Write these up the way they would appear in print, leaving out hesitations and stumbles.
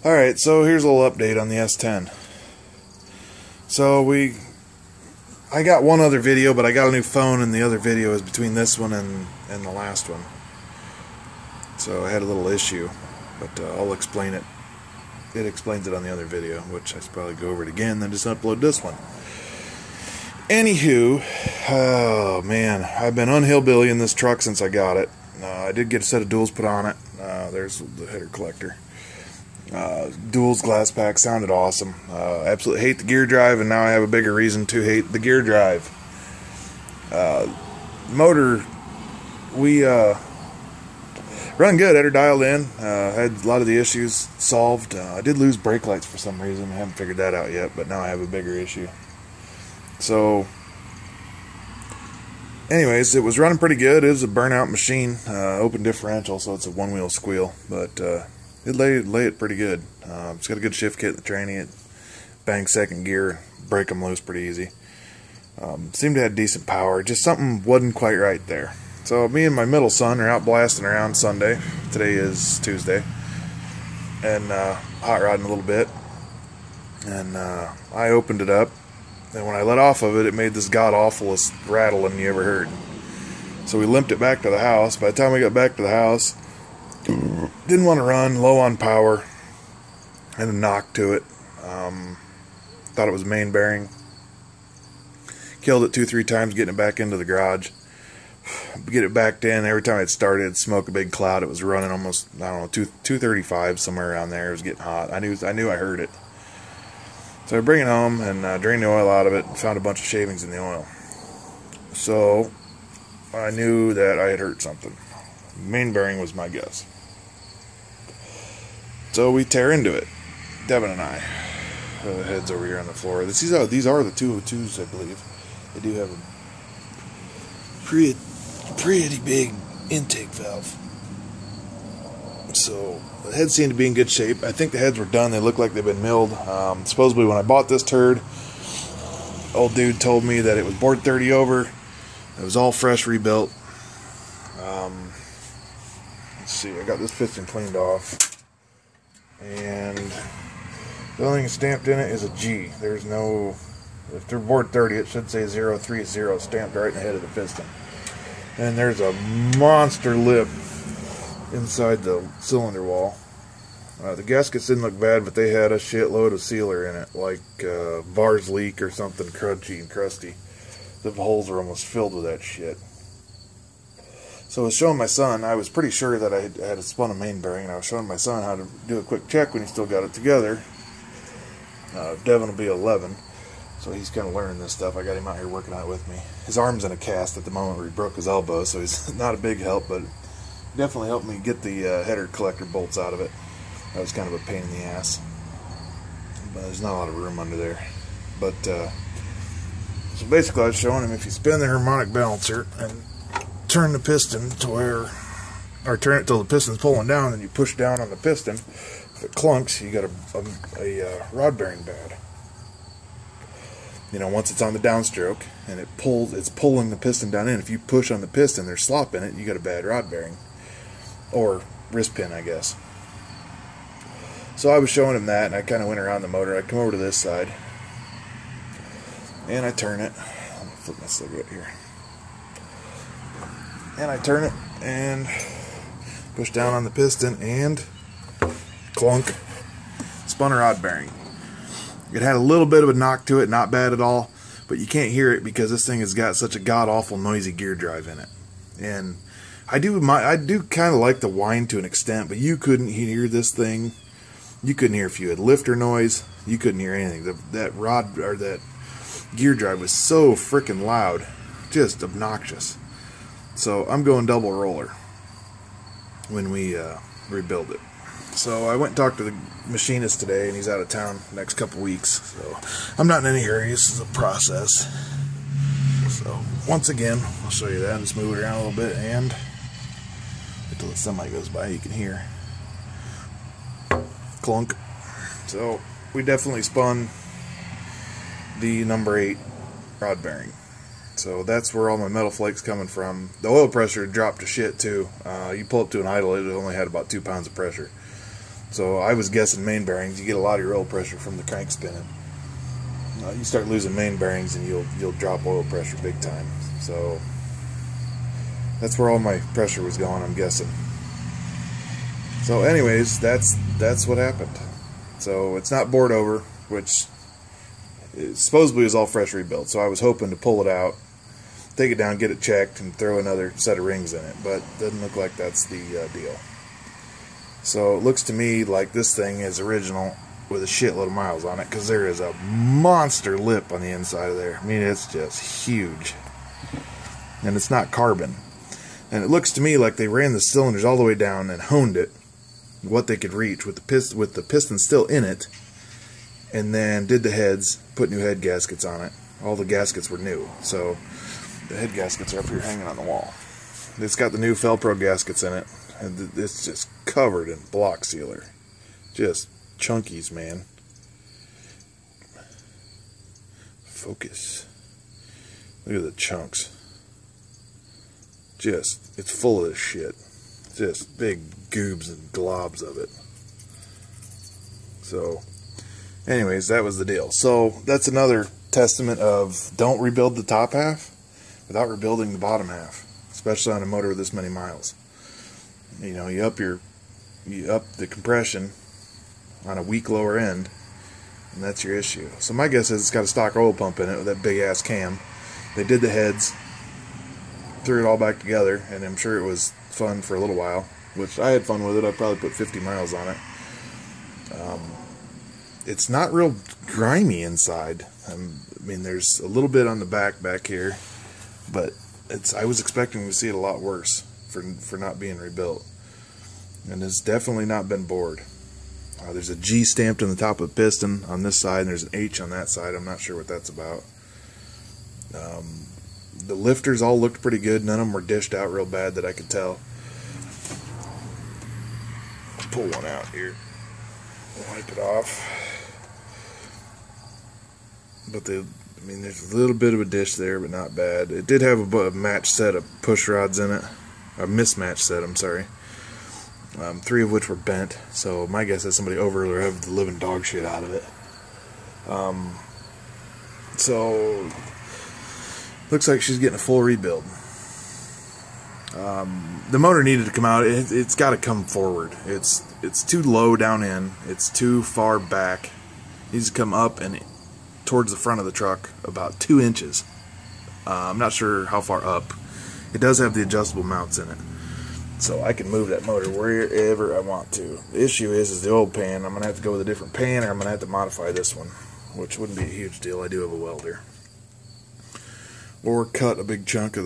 Alright, so here's a little update on the S10. So I got one other video, but I got a new phone, and the other video is between this one and the last one. So I had a little issue, but I'll explain it. It explains it on the other video, which I should probably go over it again, then just upload this one. Anywho, oh man, I've been unhillbillying this truck since I got it. I did get a set of duals put on it. There's the header collector. Duals glass pack sounded awesome. Absolutely hate the gear drive, and now I have a bigger reason to hate the gear drive. Motor, we running good, had her dialed in, had a lot of the issues solved. I did lose brake lights for some reason. I haven't figured that out yet, but now I have a bigger issue. So anyways, it was running pretty good. It was a burnout machine, open differential, so it's a one-wheel squeal, but it lay it pretty good. It's got a good shift kit in the tranny. It bangs second gear, break them loose pretty easy. Seemed to have decent power, just something wasn't quite right there. So me and my middle son are out blasting around Sunday. Today is Tuesday, and hot rodding a little bit, and I opened it up, and when I let off of it, it made this god-awfulest rattling you ever heard. So we limped it back to the house. By the time we got back to the house, didn't want to run, low on power, had a knock to it. Thought it was main bearing. Killed it 2-3 times getting it back into the garage. Get it back in. Every time it started, it'd smoke a big cloud. It was running almost, I don't know, 235, somewhere around there. It was getting hot. I knew I heard it. So I bring it home and drained the oil out of it and found a bunch of shavings in the oil. So I knew that I had hurt something. Main bearing was my guess. So we tear into it, Devin and I. The head's over here on the floor. These are the 202s, I believe. They do have a pretty big intake valve. So the heads seem to be in good shape. I think the heads were done. They look like they've been milled. Supposedly when I bought this turd, old dude told me that it was bored 30 over. It was all fresh rebuilt. Let's see, I got this piston cleaned off, and the only thing stamped in it is a G. There's no, if they're bored 30, it should say 030 stamped right in the head of the piston. And there's a monster lip inside the cylinder wall. The gaskets didn't look bad, but they had a shitload of sealer in it, like Vars leak or something crunchy and crusty. The holes are almost filled with that shit. So I was showing my son, I was pretty sure that I had spun a main bearing, and I was showing my son how to do a quick check when he still got it together. Devin will be 11, so he's kind of learning this stuff. I got him out here working on it with me. His arm's in a cast at the moment where he broke his elbow, so he's not a big help, but definitely helped me get the header collector bolts out of it. That was kind of a pain in the ass, but there's not a lot of room under there. But so basically I was showing him if you spin the harmonic balancer and turn the piston to where, or turn it till the piston's pulling down, and you push down on the piston. If it clunks, you got a rod bearing bad. You know, once it's on the downstroke and it's pulling the piston down in. If you push on the piston, there's slop in it, you got a bad rod bearing. Or wrist pin, I guess. So I was showing him that, and I kind of went around the motor. I come over to this side, and I turn it. Let me flip my cigarette here. And I turn it and push down on the piston, and clunk, spun a rod bearing. It had a little bit of a knock to it, not bad at all, but you can't hear it because this thing has got such a god-awful noisy gear drive in it. And I do kind of like the whine to an extent, but you couldn't hear this thing. You couldn't hear if you had lifter noise. You couldn't hear anything. That rod, or that gear drive, was so freaking loud, just obnoxious. So I'm going double roller when we rebuild it. So I went and talked to the machinist today, and he's out of town the next couple weeks. So I'm not in any hurry. This is a process. So once again, I'll show you that. Just move it around a little bit, and until the semi goes by, you can hear clunk. So we definitely spun the number 8 rod bearing. So that's where all my metal flakes coming from. The oil pressure dropped to shit too. You pull up to an idle, it only had about 2 pounds of pressure. So I was guessing main bearings. You get a lot of your oil pressure from the crank spinning. You start losing main bearings and you'll drop oil pressure big time. So that's where all my pressure was going, I'm guessing. So anyways, that's what happened. So it's not bored over, which supposedly is all fresh rebuilt. So I was hoping to pull it out, take it down, get it checked, and throw another set of rings in it. But it doesn't look like that's the deal. So it looks to me like this thing is original with a shitload of miles on it, because there is a monster lip on the inside of there. I mean, it's just huge. And it's not carbon. And it looks to me like they ran the cylinders all the way down and honed it, what they could reach with the piston still in it, and then did the heads, put new head gaskets on it. All the gaskets were new. So the head gaskets are up here hanging on the wall. It's got the new Felpro gaskets in it, and it's just covered in block sealer. Just chunkies, man. Focus. Look at the chunks. It's full of this shit. Just big goobs and globs of it. So, anyways, that was the deal. So, that's another testament of don't rebuild the top half without rebuilding the bottom half, especially on a motor with this many miles. You know, you up the compression on a weak lower end, and that's your issue. So my guess is it's got a stock oil pump in it with that big ass cam. They did the heads, threw it all back together, and I'm sure it was fun for a little while, which I had fun with it. I probably put 50 miles on it. It's not real grimy inside. I mean, there's a little bit on the back here, but I was expecting to see it a lot worse for not being rebuilt. And it's definitely not been bored. There's a G stamped in the top of the piston on this side, and there's an H on that side. I'm not sure what that's about. The lifters all looked pretty good. None of them were dished out real bad that I could tell. I'll pull one out here. Wipe it off. But I mean, there's a little bit of a dish there, but not bad. It did have a matched set of push rods in it. A mismatched set, I'm sorry. 3 of which were bent, so my guess is somebody over-revved the living dog shit out of it. So, looks like she's getting a full rebuild. The motor needed to come out. It's got to come forward. It's too low down in. It's too far back. It needs to come up and towards the front of the truck about 2 inches. I'm not sure how far up. It does have the adjustable mounts in it, so I can move that motor wherever I want to. The issue is the old pan. I'm going to have to go with a different pan, or I'm going to have to modify this one, which wouldn't be a huge deal. I do have a welder. Or cut a big chunk of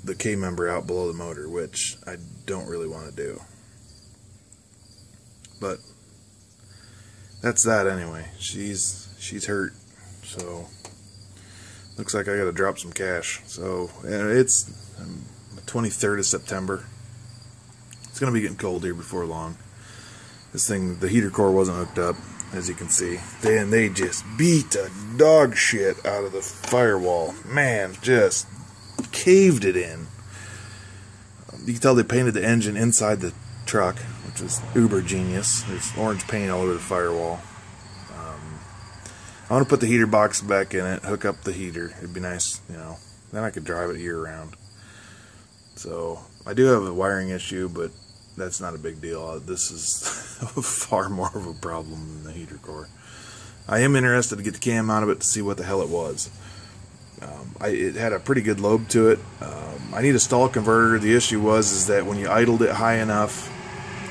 the K-member out below the motor, which I don't really want to do. But that's that anyway. She's hurt, so looks like I got to drop some cash. So it's the 23rd of September. It's going to be getting cold here before long. This thing, the heater core wasn't hooked up, as you can see. Then they just beat the dog shit out of the firewall. Man, just caved it in. You can tell they painted the engine inside the truck, which is uber genius. There's orange paint all over the firewall. I want to put the heater box back in it, hook up the heater. It'd be nice, you know. Then I could drive it year round. So, I do have a wiring issue, but that's not a big deal. This is far more of a problem than the heater core. I am interested to get the cam out of it to see what the hell it was. It had a pretty good lobe to it. I need a stall converter. The issue is that when you idled it high enough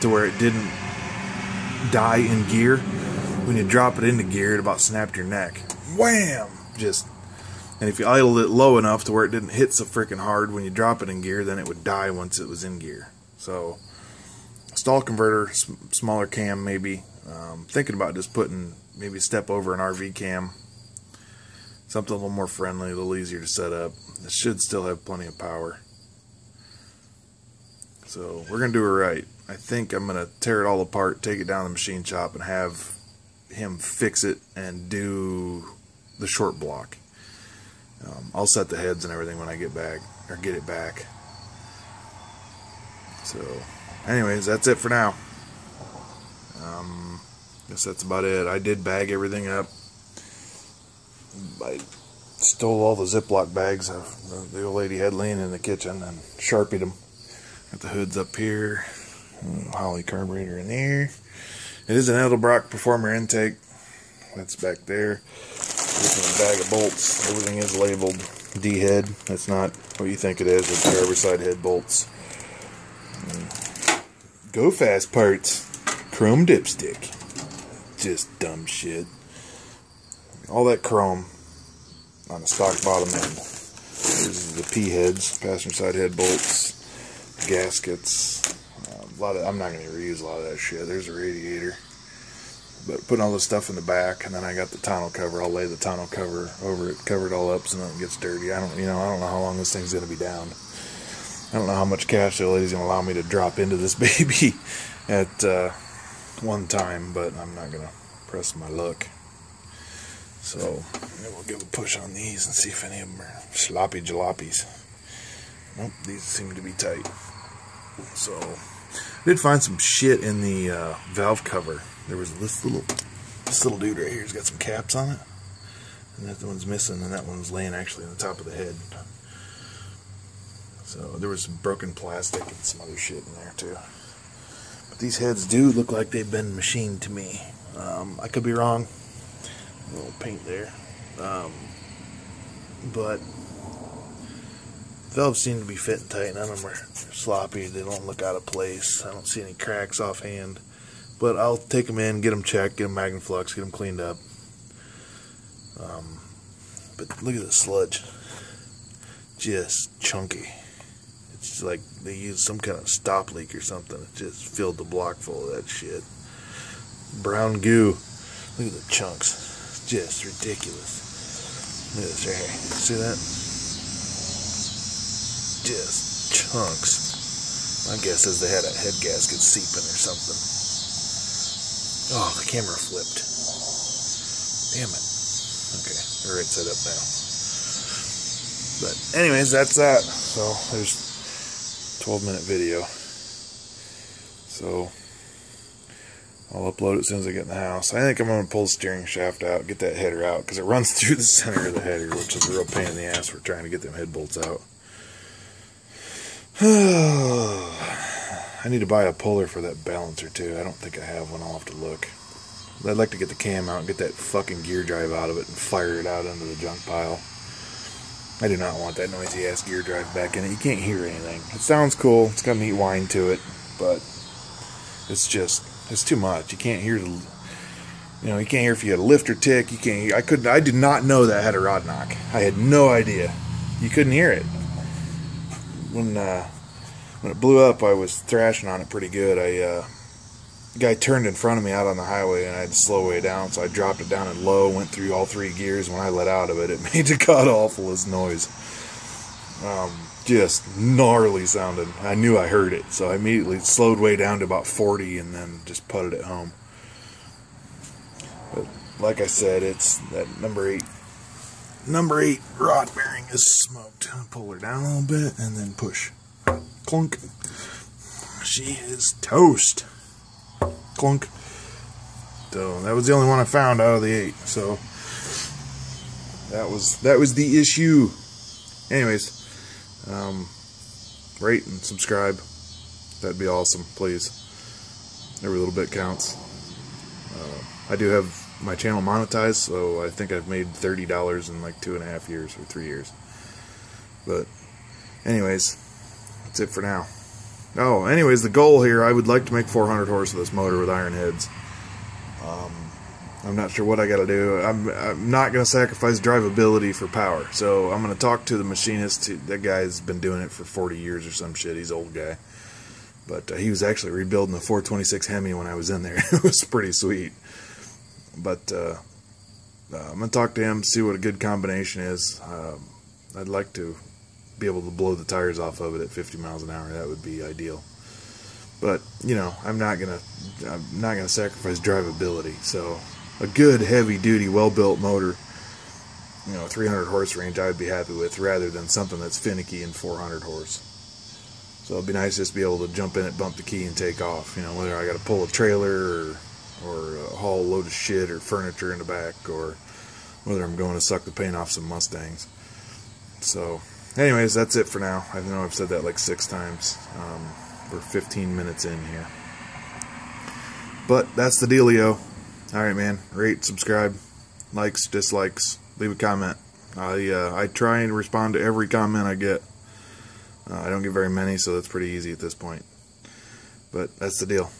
to where it didn't die in gear, when you drop it into gear, it about snapped your neck. Wham! And if you idled it low enough to where it didn't hit so freaking hard when you drop it in gear, then it would die once it was in gear. So, stall converter, smaller cam maybe. Thinking about just putting maybe a step over an RV cam. Something a little more friendly, a little easier to set up. It should still have plenty of power. So, we're going to do it right. I think I'm going to tear it all apart, take it down to the machine shop, and have him fix it and do the short block. I'll set the heads and everything when I get back, or get it back. So, anyways, that's it for now. Guess that's about it. I did bag everything up. I stole all the Ziploc bags the old lady had laying in the kitchen and Sharpied them. Got the hoods up here. Holly carburetor in there. It is an Edelbrock Performer intake. That's back there. This is a bag of bolts. Everything is labeled D-head. That's not what you think it is. It's driver's side head bolts. Go Fast parts. Chrome dipstick. Just dumb shit. All that chrome on the stock bottom end. These are the P-heads, passenger side head bolts, gaskets. I'm not going to reuse a lot of that shit. There's a radiator. But putting all this stuff in the back, and then I got the tonneau cover. I'll lay the tonneau cover over it, cover it all up so nothing gets dirty. I don't know how long this thing's going to be down. I don't know how much cash the lady's going to allow me to drop into this baby at one time, but I'm not going to press my luck. So we'll give a push on these and see if any of them are sloppy jalopies. Nope, these seem to be tight. So I did find some shit in the valve cover. There was this little dude right here. He's got some caps on it, and that one's missing, and that one's laying actually on the top of the head. So there was some broken plastic and some other shit in there too. But these heads do look like they've been machined to me. I could be wrong. A little paint there, but valves seem to be fitting tight. None of them are sloppy. They don't look out of place. I don't see any cracks offhand. But I'll take them in, get them checked, get them Magnaflux, get them cleaned up. But look at the sludge. Just chunky. It's like they used some kind of stop leak or something. It just filled the block full of that shit. Brown goo. Look at the chunks. It's just ridiculous. Look at this right here. See that? Just chunks. My guess is they had a head gasket seeping or something. Oh, the camera flipped. Damn it. Okay, they're right side up now. But anyways, that's that. So there's a 12-minute video. So I'll upload it as soon as I get in the house. I think I'm going to pull the steering shaft out, get that header out, because it runs through the center of the header, which is a real pain in the ass for trying to get them head bolts out. I need to buy a puller for that balancer too. I don't think I have one. I'll have to look. I'd like to get the cam out and get that fucking gear drive out of it and fire it out into the junk pile. I do not want that noisy ass gear drive back in it. You can't hear anything. It sounds cool. It's got a neat whine to it, but it's too much. You can't hear the, you can't hear if you had a lift or tick. You can't hear. I did not know that had a rod knock. I had no idea. You couldn't hear it. When it blew up, I was thrashing on it pretty good. The guy turned in front of me out on the highway, and I had to slow way down, so I dropped it down in low, went through all 3 gears. When I let out of it, it made the god-awfulest noise. Just gnarly sounding. I knew I heard it, so I immediately slowed way down to about 40 and then just putted it home. But like I said, it's that number 8 rod bearing is smoked. I'll pull her down a little bit and then push. Clunk. She is toast. Clunk. So that was the only one I found out of the 8. So that was the issue. Anyways, rate and subscribe. That'd be awesome, please. Every little bit counts. I do have my channel monetized, so I think I've made $30 in like 2.5 years or 3 years. But anyways, that's it for now. Oh, anyways, the goal here, I would like to make 400 horse of this motor with iron heads. I'm not sure what I got to do. I'm not going to sacrifice drivability for power. So I'm going to talk to the machinist. That guy's been doing it for 40 years or some shit. He's an old guy. But he was actually rebuilding the 426 Hemi when I was in there. It was pretty sweet. But I'm going to talk to him, see what a good combination is. I'd like to be able to blow the tires off of it at 50 miles an hour. That would be ideal. But, I'm not gonna sacrifice drivability. So a good heavy duty, well built motor, 300 horse range, I would be happy with, rather than something that's finicky and 400 horse. So it'd be nice just to be able to jump in it, bump the key, and take off. Whether I got to pull a trailer or or haul a load of shit or furniture in the back, or whether I'm going to suck the paint off some Mustangs. So anyways, that's it for now. I know I've said that like 6 times. We're 15 minutes in here, but that's the dealio. Alright, man, rate, subscribe, likes, dislikes, leave a comment. I try and respond to every comment I get. I don't get very many, so that's pretty easy at this point. But that's the deal.